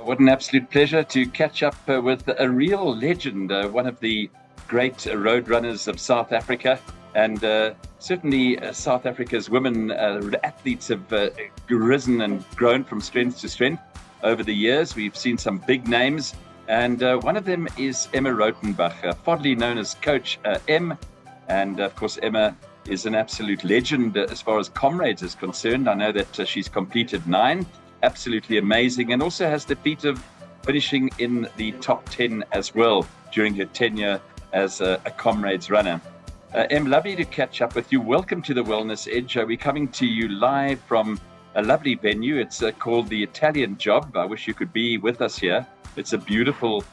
What an absolute pleasure to catch up with a real legend, one of the great road runners of South Africa. And certainly South Africa's women athletes have risen and grown from strength to strength over the years. We've seen some big names, and one of them is Emma Rautenbach, fondly known as Coach M. And of course, Emma is an absolute legend as far as Comrades is concerned. I know that she's completed 9. Absolutely amazing, and also has the feat of finishing in the top 10 as well during her tenure as a Comrades runner. Em, lovely to catch up with you. Welcome to the Wellness Edge. We're coming to you live from a lovely venue. It's called the Italian Job. I wish you could be with us here. It's a beautiful,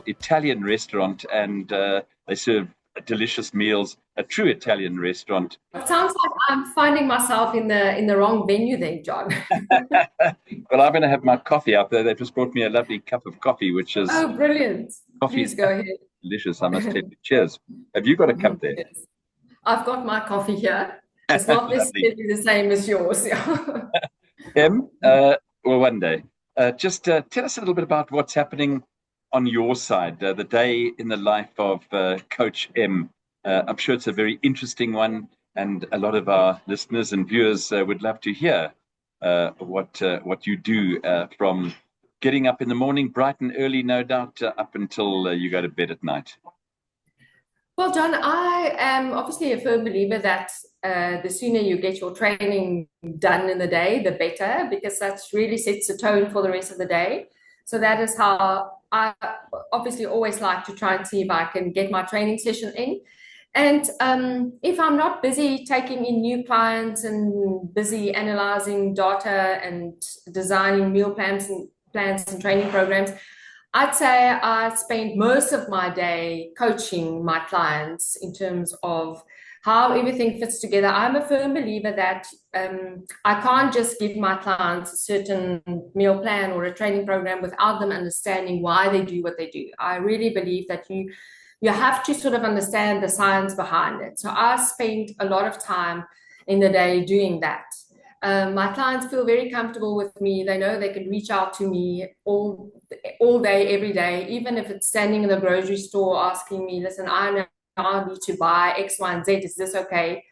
Italian restaurant, and they serve delicious meals. A true Italian restaurant. It sounds like I'm finding myself in the wrong venue then, John. Well, I'm going to have my coffee up there. They've just brought me a lovely cup of coffee, which is brilliant. Coffee. Please go ahead. Delicious, I must tell you. Cheers. Have you got a cup there? Yes. I've got my coffee here. It's not necessarily the same as yours. Em, well, one day. Just tell us a little bit about what's happening on your side, the day in the life of Coach M. I'm sure it's a very interesting one, and a lot of our listeners and viewers would love to hear what you do from getting up in the morning, bright and early, no doubt, up until you go to bed at night. Well, John, I am obviously a firm believer that the sooner you get your training done in the day, the better, because that really sets the tone for the rest of the day. So that is how I obviously always like to try and see if I can get my training session in. And if I'm not busy taking in new clients and busy analyzing data and designing meal plans and training programs, I'd say I spend most of my day coaching my clients in terms of how everything fits together. I'm a firm believer that I can't just give my clients a certain meal plan or a training program without them understanding why they do what they do. I really believe that you have to sort of understand the science behind it. So I spend a lot of time in the day doing that. My clients feel very comfortable with me. They know they can reach out to me all day, every day, even if it's standing in the grocery store asking me, listen, I know I need to buy X, Y, and Z. Is this okay?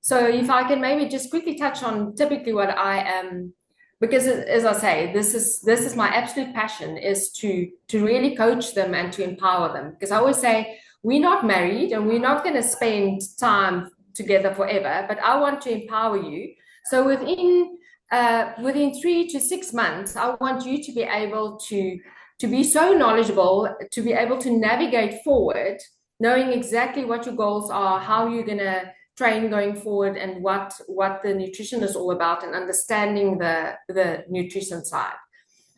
So if I can maybe just quickly touch on typically what I am, because as I say, this is my absolute passion, is to really coach them and to empower them. Because I always say, we're not married and we're not going to spend time together forever, but I want to empower you. So within 3 to 6 months, I want you to be able to be so knowledgeable, to be able to navigate forward, knowing exactly what your goals are, how you're going to train going forward, and what the nutrition is all about, and understanding the nutrition side.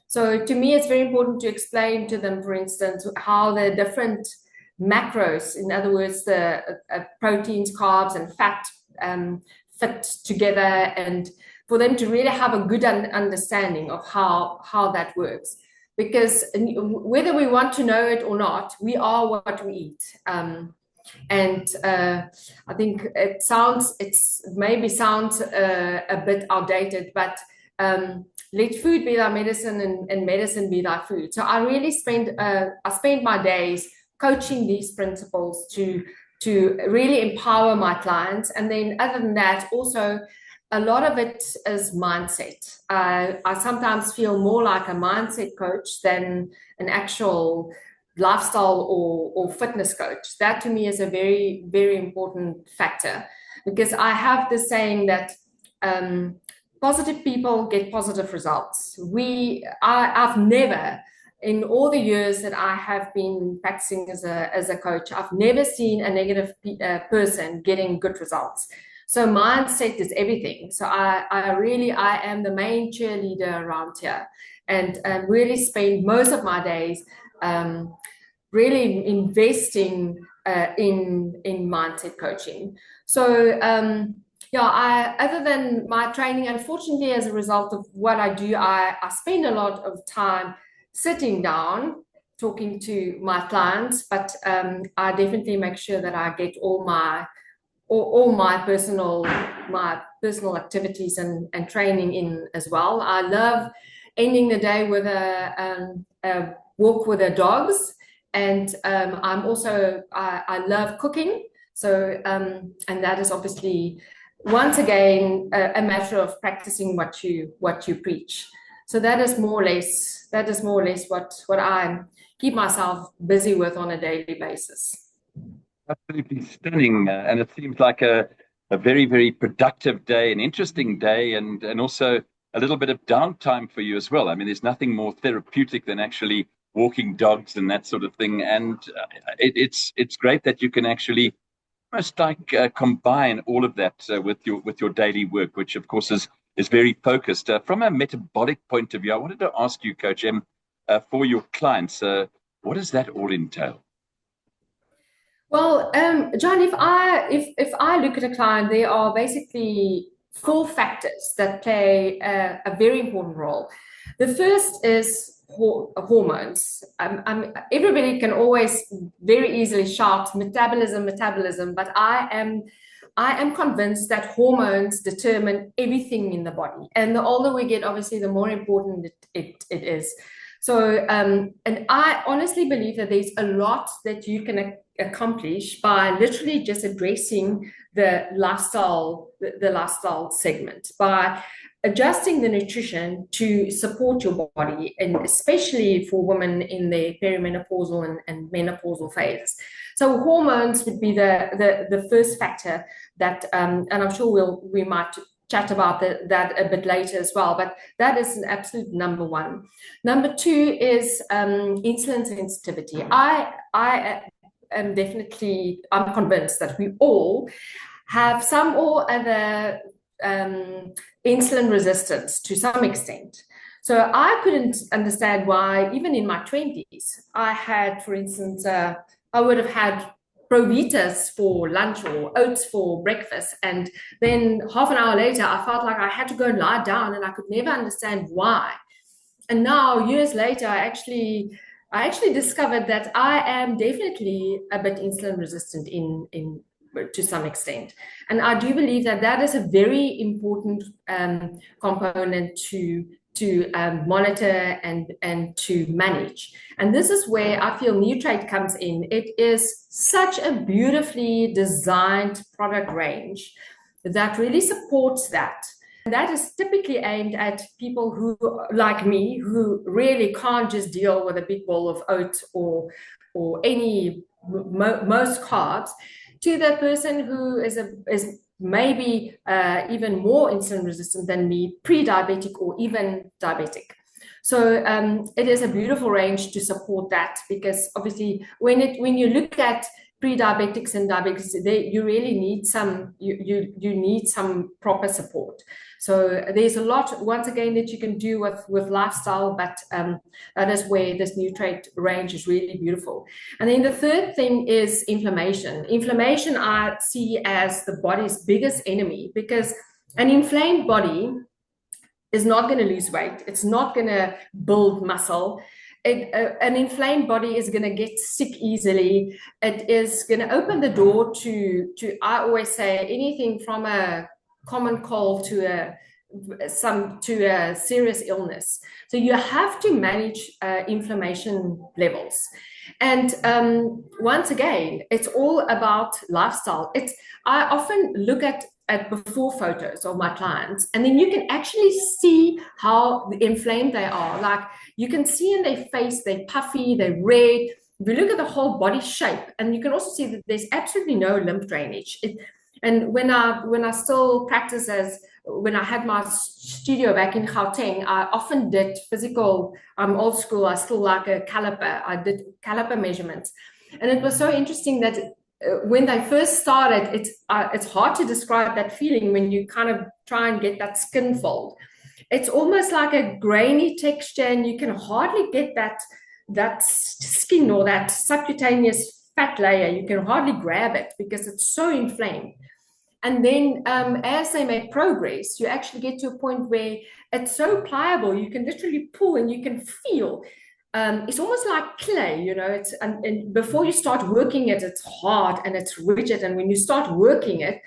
So to me, it's very important to explain to them, for instance, how the different macros, in other words, the proteins, carbs, and fat fit together, and for them to really have a good understanding of how that works. Because whether we want to know it or not, we are what we eat. And I think it maybe sounds a bit outdated, but let food be thy medicine and medicine be thy food. So I really spend my days coaching these principles to really empower my clients. And then other than that, also a lot of it is mindset. I sometimes feel more like a mindset coach than an actual lifestyle or fitness coach. That to me is a very, very important factor, because I have this saying that positive people get positive results. I've never, in all the years that I have been practicing as a coach, I've never seen a negative person getting good results. So mindset is everything. So I am the main cheerleader around here, and really spend most of my days really investing in mindset coaching. So other than my training, unfortunately, as a result of what I do, I spend a lot of time sitting down talking to my clients, but I definitely make sure that I get all my personal activities and training in as well. I love ending the day with a walk with the dogs. And I'm also, I love cooking. So, and that is obviously, once again, a matter of practicing what you preach. So that is more or less what I keep myself busy with on a daily basis. Absolutely stunning. And it seems like a very, very productive day, an interesting day, and also a little bit of downtime for you as well. I mean, there's nothing more therapeutic than actually walking dogs and that sort of thing. And it's great that you can actually almost like combine all of that with your daily work, which of course is very focused. From a metabolic point of view, I wanted to ask you, Coach M, for your clients, what does that all entail? Well, John, if I look at a client, there are basically four factors that play a very important role. The first is hormones. Everybody can always very easily shout metabolism, metabolism, but I am convinced that hormones determine everything in the body, and the older we get, obviously, the more important it is. So, and I honestly believe that there's a lot that you can accomplish by literally just addressing the lifestyle segment, by adjusting the nutrition to support your body, and especially for women in their perimenopausal and menopausal phases. So hormones would be the first factor that, and I'm sure we might chat about that a bit later as well, but that is an absolute number one. Number two is insulin sensitivity. I am definitely, I'm convinced that we all have some or other insulin resistance to some extent. So I couldn't understand why, even in my 20s, I had, for instance, I would have had Provitas for lunch or oats for breakfast. And then half an hour later, I felt like I had to go and lie down, and I could never understand why. And now, years later, I actually discovered that I am definitely a bit insulin resistant in to some extent. And I do believe that that is a very important component to monitor and to manage. And this is where I feel Nutrate comes in. It is such a beautifully designed product range that really supports that. And that is typically aimed at people who, like me, who really can't just deal with a big bowl of oats or any most carbs, to the person who is maybe even more insulin resistant than me, pre-diabetic or even diabetic. So it is a beautiful range to support that, because obviously when you look at pre-diabetics and diabetics, you really need some you need some proper support. So there's a lot, once again, that you can do with lifestyle, but that is where this Nutrate range is really beautiful. And then the third thing is inflammation. Inflammation I see as the body's biggest enemy, because an inflamed body is not going to lose weight. It's not going to build muscle. An inflamed body is going to get sick easily. It is going to open the door to I always say, anything from a common cold to a serious illness. So you have to manage inflammation levels. And once again, it's all about lifestyle. I often look at before photos of my clients, and then you can actually see how inflamed they are. Like, you can see in their face, they're puffy, they're red. If you look at the whole body shape, and you can also see that there's absolutely no lymph drainage. And when I still practice, when I had my studio back in Gauteng, I often did physical, I'm old school, I still like a caliper. I did caliper measurements. And it was so interesting that when they first started, it's hard to describe that feeling when you kind of try and get that skin fold. It's almost like a grainy texture, and you can hardly get that skin or that subcutaneous fat layer. You can hardly grab it because it's so inflamed. And then as they make progress, you actually get to a point where it's so pliable, you can literally pull and you can feel. It's almost like clay, you know. And before you start working it, it's hard and it's rigid. And when you start working it,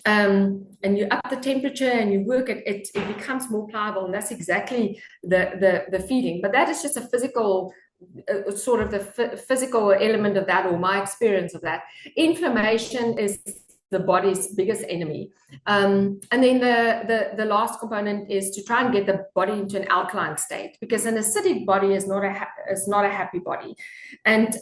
and you up the temperature and you work it, it becomes more pliable, and that's exactly the feeding. But that is just a physical sort of the physical element of that, or my experience of that. Inflammation is the body's biggest enemy. And then the last component is to try and get the body into an alkaline state, because an acidic body is not a happy body. And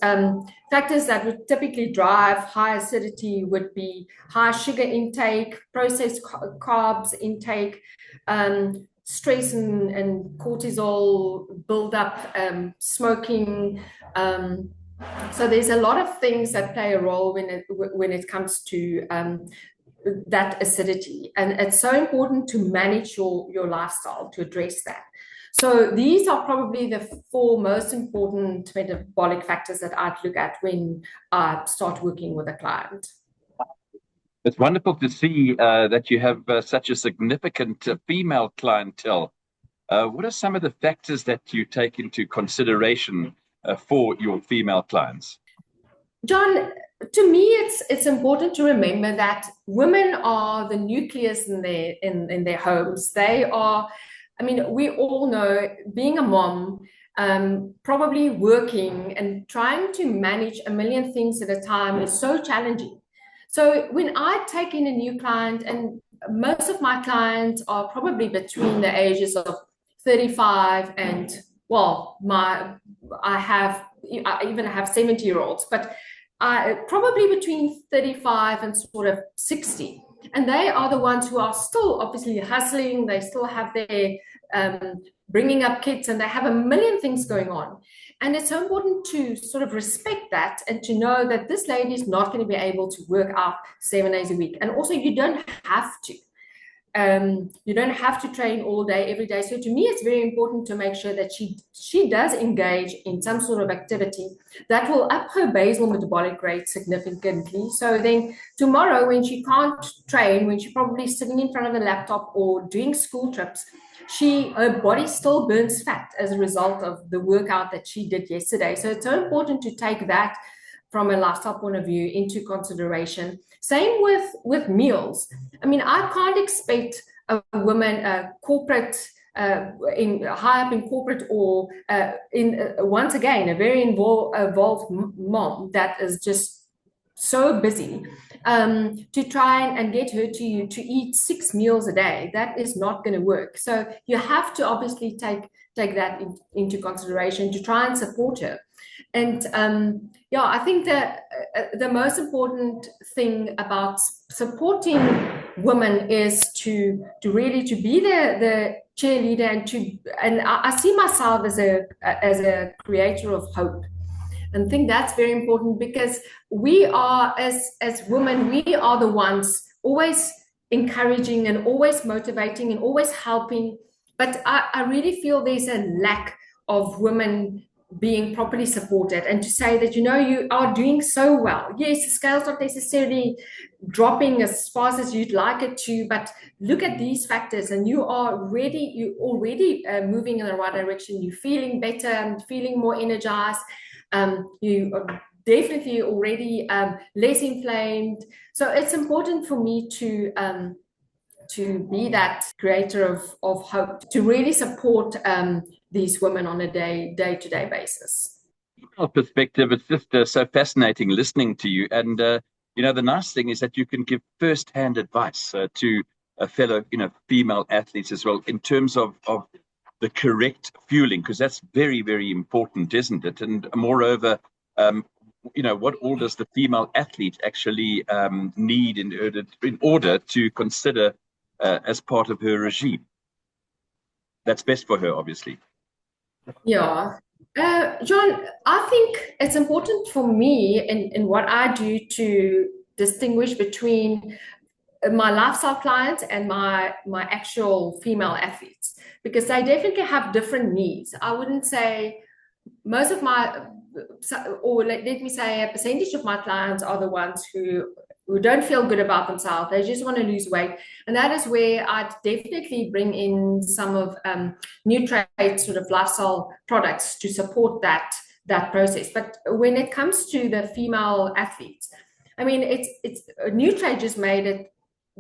factors that would typically drive high acidity would be high sugar intake, processed carbs intake, stress and cortisol buildup, smoking. So there's a lot of things that play a role when it comes to that acidity, and it's so important to manage your lifestyle to address that. So these are probably the 4 most important metabolic factors that I'd look at when I start working with a client. It's wonderful to see that you have such a significant female clientele. What are some of the factors that you take into consideration for your female clients? John, to me, it's important to remember that women are the nucleus in their homes. They are, I mean, we all know, being a mom, probably working and trying to manage a million things at a time is so challenging. So when I take in a new client, and most of my clients are probably between the ages of 35 and, well, I even have 70-year-olds, but probably between 35 and sort of 60. And they are the ones who are still obviously hustling. They still have their bringing up kids, and they have a million things going on. And it's so important to sort of respect that, and to know that this lady is not going to be able to work out 7 days a week. And also, you don't have to. You don't have to train all day, every day. So to me, it's very important to make sure that she does engage in some sort of activity that will up her basal metabolic rate significantly. So then tomorrow, when she can't train, when she's probably sitting in front of a laptop or doing school trips, her body still burns fat as a result of the workout that she did yesterday. So it's so important to take that from a lifestyle point of view into consideration. Same with meals. I mean, I can't expect a woman, a corporate, high up in corporate, or once again, a very involved mom that is just so busy, to try and get her to eat 6 meals a day. That is not going to work. So you have to obviously take that into consideration to try and support her. And yeah, I think that the most important thing about supporting women is to really to be the cheerleader, and I see myself as a creator of hope, and think that's very important, because we are, as women, we are the ones always encouraging and always motivating and always helping. But I really feel there's a lack of women being properly supported, and to say that, you are doing so well. Yes, the scale's not necessarily dropping as fast as you'd like it to, but look at these factors, and you're already moving in the right direction. You're feeling better and feeling more energized. You are definitely already less inflamed. So it's important for me to be that creator of hope, to really support these women on a day-to-day basis. From a perspective, it's just so fascinating listening to you. And the nice thing is that you can give first-hand advice to a fellow, female athletes as well, in terms of the correct fueling, because that's very, very important, isn't it? And moreover, what all does the female athlete actually need in order to consider as part of her regime? That's best for her, obviously. Yeah. John, I think it's important for me in what I do to distinguish between my lifestyle clients and my actual female athletes, because they definitely have different needs. I wouldn't say most of let me say a percentage of my clients are the ones who don't feel good about themselves. They just want to lose weight. And that is where I'd definitely bring in some of Nutrate sort of lifestyle products to support that process. But when it comes to the female athletes, I mean, it's Nutrate just made it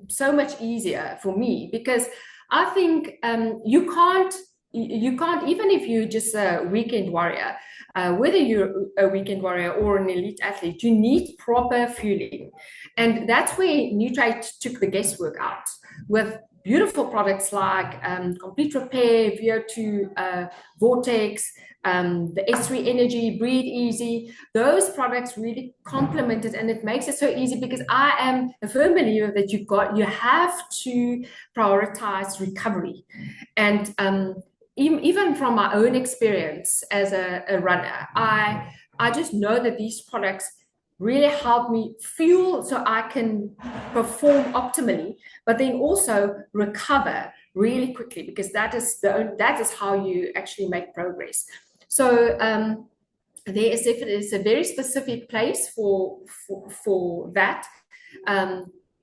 so much easier for me, because I think you can't, even if you're just a weekend warrior, whether you're a weekend warrior or an elite athlete, you need proper fueling. And that's where Nutrite took the guesswork out with beautiful products like Complete Repair, VO2 Vortex, the S3 Energy, Breathe Easy. Those products really complement it, and it makes it so easy, because I am a firm believer that you have to prioritize recovery. And even from my own experience as a runner, I just know that these products really help me fuel so I can perform optimally, but then also recover really quickly, because that is how you actually make progress. So there is definitely a very specific place for that,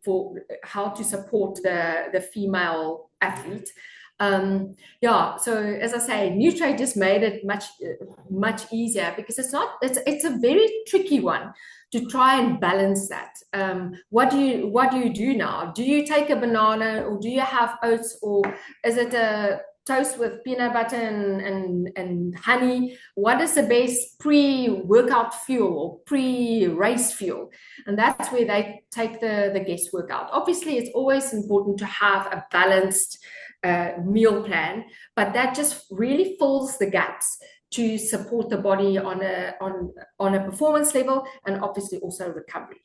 for how to support the female athlete. Yeah, so as I say, Nutrate just made it much easier, because it's a very tricky one to try and balance that. What do you do now? Do you take a banana, or do you have oats, or is it a toast with peanut butter and honey? What is the best pre-workout fuel or pre-race fuel? And that's where they take the guesswork out. Obviously, it's always important to have a balanced meal plan, but that just really fills the gaps to support the body on a performance level, and obviously also recovery.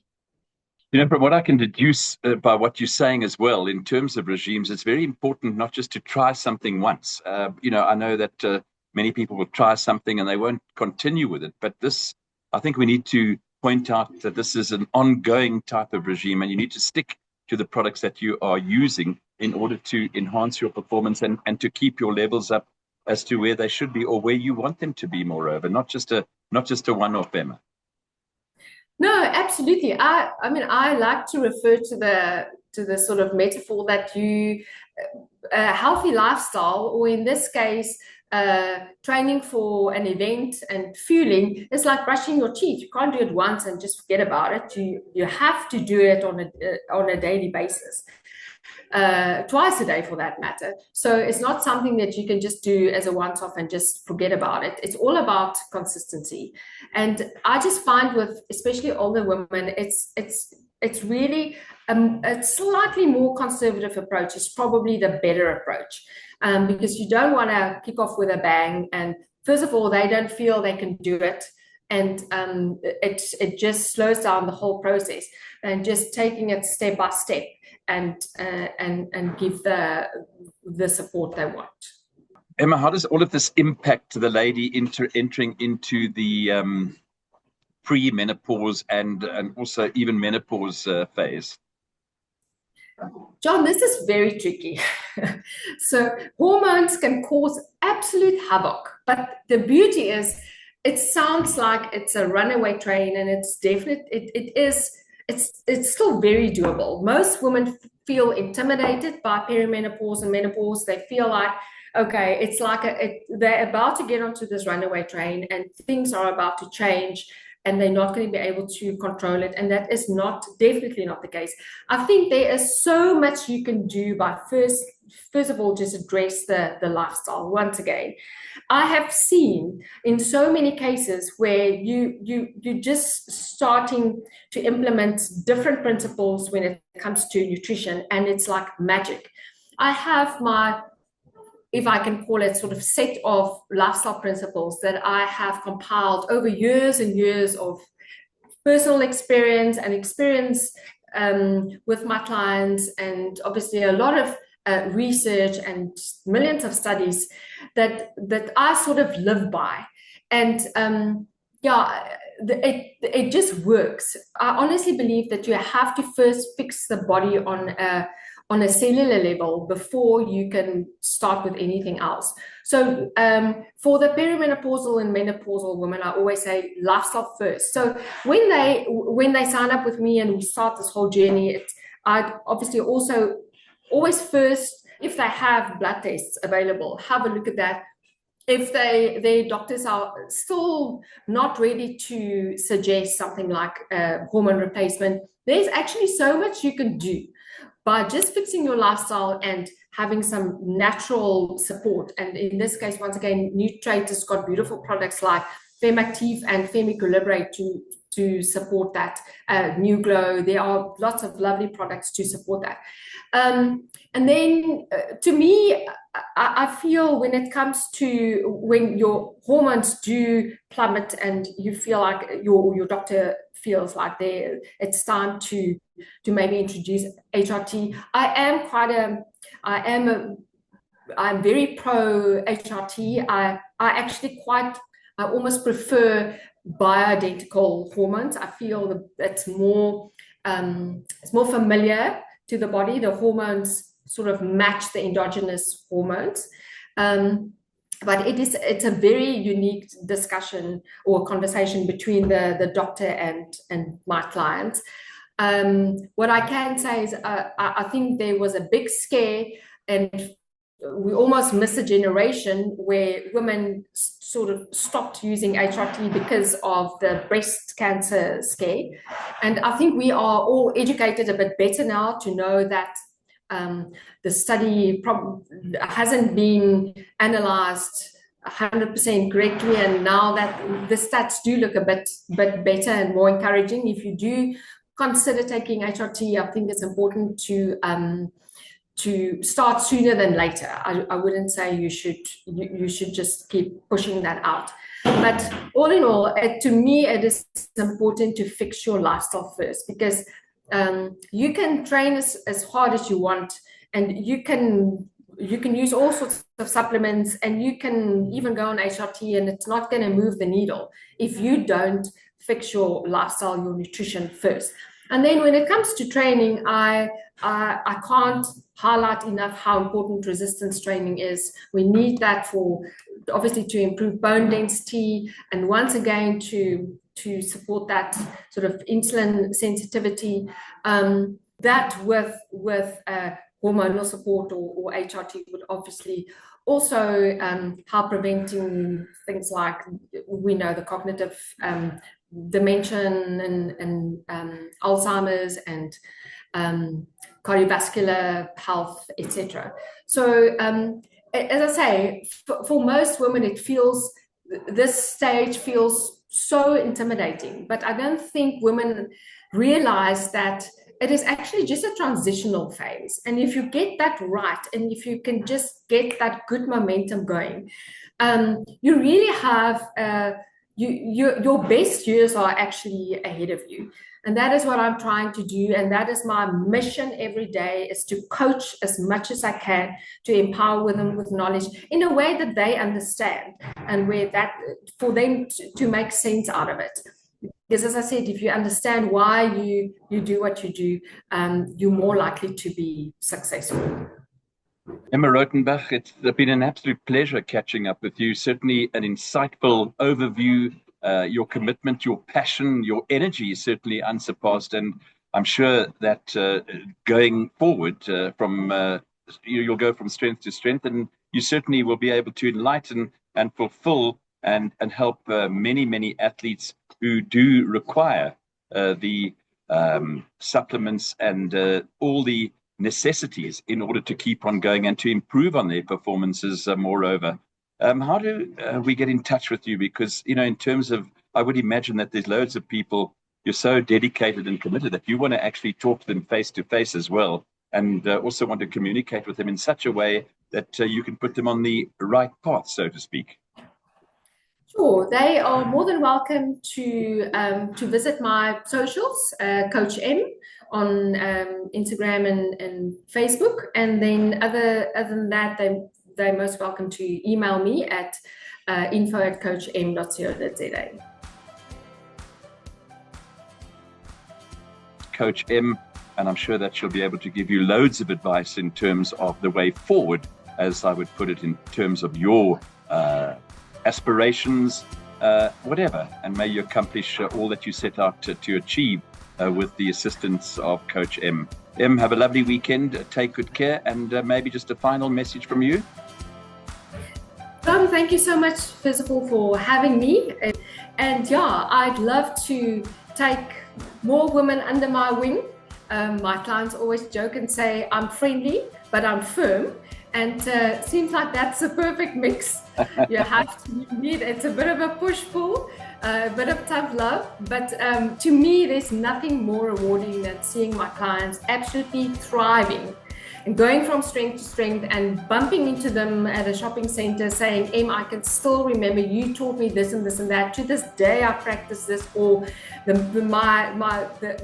From what I can deduce by what you're saying as well, in terms of regimes, it's very important not just to try something once. I know that many people will try something and they won't continue with it, but I think we need to point out that this is an ongoing type of regime, and you need to stick to the products that you are using in order to enhance your performance and to keep your levels up as to where they should be, or where you want them to be, moreover, not just a one-off, Emma. No, absolutely. I mean, I like to refer to the sort of metaphor that a healthy lifestyle, or in this case, training for an event and fueling, is like brushing your teeth. You can't do it once and just forget about it. You have to do it on a daily basis. Twice a day for that matter. So it's not something that you can just do as a once-off and just forget about it. It's all about consistency. And I just find with especially older women, it's really a slightly more conservative approach is probably the better approach, because you don't want to kick off with a bang. And first of all, they don't feel they can do it. And it just slows down the whole process, and just taking it step by step and give the support they want. Emma, how does all of this impact the lady entering into the pre-menopause and also even menopause phase? John, this is very tricky. So hormones can cause absolute havoc, but the beauty is, it sounds like it's a runaway train, and it's still very doable. Most women feel intimidated by perimenopause and menopause. They feel like, okay, it's like they're about to get onto this runaway train, and things are about to change, and they're not going to be able to control it. And that is definitely not the case. I think there is so much you can do by first of all, just address the lifestyle. Once again, I have seen in so many cases where you're just starting to implement different principles when it comes to nutrition, and it's like magic. I have my, if I can call it, sort of set of lifestyle principles that I have compiled over years and years of personal experience with my clients, and obviously a lot of research and millions of studies that I sort of live by. And it just works. I honestly believe that you have to first fix the body on a cellular level before you can start with anything else. So for the perimenopausal and menopausal women, I always say lifestyle first. So when they sign up with me and we start this whole journey, I'd obviously also always first, if they have blood tests available, have a look at that. If their doctors are still not ready to suggest something like hormone replacement, there's actually so much you can do by just fixing your lifestyle and having some natural support. And in this case, once again, Nutrate has got beautiful products like Femactive and Femicoliberate to support that. New Glow, there are lots of lovely products to support that. And then to me, I feel when it comes to when your hormones do plummet and you feel like your doctor feels like it's time to maybe introduce HRT. I'm very pro HRT. I almost prefer bioidentical hormones. I feel that it's more familiar to the body. The hormones sort of match the endogenous hormones. But it's a very unique discussion or conversation between the doctor and my clients. What I can say is I think there was a big scare, and we almost missed a generation where women sort of stopped using HRT because of the breast cancer scare. And I think we are all educated a bit better now to know that the study hasn't been analyzed 100% correctly, and now that the stats do look a bit better and more encouraging. If you do consider taking HRT, I think it's important to start sooner than later. I wouldn't say you should just keep pushing that out. But all in all, to me, it is important to fix your lifestyle first, because you can train as hard as you want, and you can use all sorts of supplements, and you can even go on HRT, and it's not going to move the needle if you don't fix your lifestyle, your nutrition first. And then when it comes to training, I can't highlight enough how important resistance training is. We need that obviously to improve bone density, and once again to support that sort of insulin sensitivity. That with hormonal support or HRT would obviously also help preventing things like, we know, the cognitive dementia and Alzheimer's and cardiovascular health, etc. So as I say, for most women, this stage feels so intimidating, but I don't think women realize that it is actually just a transitional phase. And if you get that right, and if you can just get that good momentum going, you really have your best years are actually ahead of you. And that is what I'm trying to do. And that is my mission every day, is to coach as much as I can, to empower them with knowledge in a way that they understand, and where that for them to make sense out of it. Because as I said, if you understand why you do what you do, you're more likely to be successful. Emma Rotenbach, it's been an absolute pleasure catching up with you. Certainly an insightful overview. Your commitment, your passion, your energy is certainly unsurpassed. And I'm sure that going forward, you'll go from strength to strength, and you certainly will be able to enlighten and fulfill and help many, many athletes who do require the supplements and all the necessities in order to keep on going and to improve on their performances moreover. How do we get in touch with you? Because, in terms of, I would imagine that there's loads of people, you're so dedicated and committed that you want to actually talk to them face to face as well, and also want to communicate with them in such a way that you can put them on the right path, so to speak. Sure, they are more than welcome to visit my socials, Coach M, on Instagram and Facebook, and then other than that, they're most welcome to email me at info@coachm.co.za. Coach M, and I'm sure that she'll be able to give you loads of advice in terms of the way forward, as I would put it, in terms of your aspirations, whatever, and may you accomplish all that you set out to achieve with the assistance of Coach M. M, have a lovely weekend, take good care, and maybe just a final message from you. Tom, thank you so much, first of all, for having me. And yeah, I'd love to take more women under my wing My clients always joke and say, I'm friendly, but I'm firm. And seems like that's a perfect mix. You have to meet, it's a bit of a push-pull, a bit of tough love. But to me, there's nothing more rewarding than seeing my clients absolutely thriving and going from strength to strength and bumping into them at a shopping center saying, Em, I can still remember you taught me this and this and that. To this day, I practice this. Or the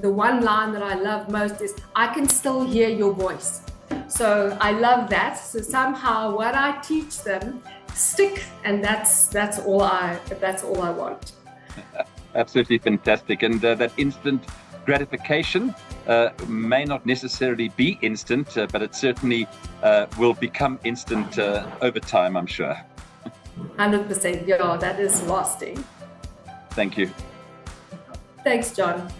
one line that I love most is, I can still hear your voice. So I love that. So somehow what I teach them stick, and that's all I want. Absolutely fantastic. And that instant gratification may not necessarily be instant, but it certainly will become instant over time, I'm sure. 100%. Yeah, that is lasting. Thank you. Thanks, John.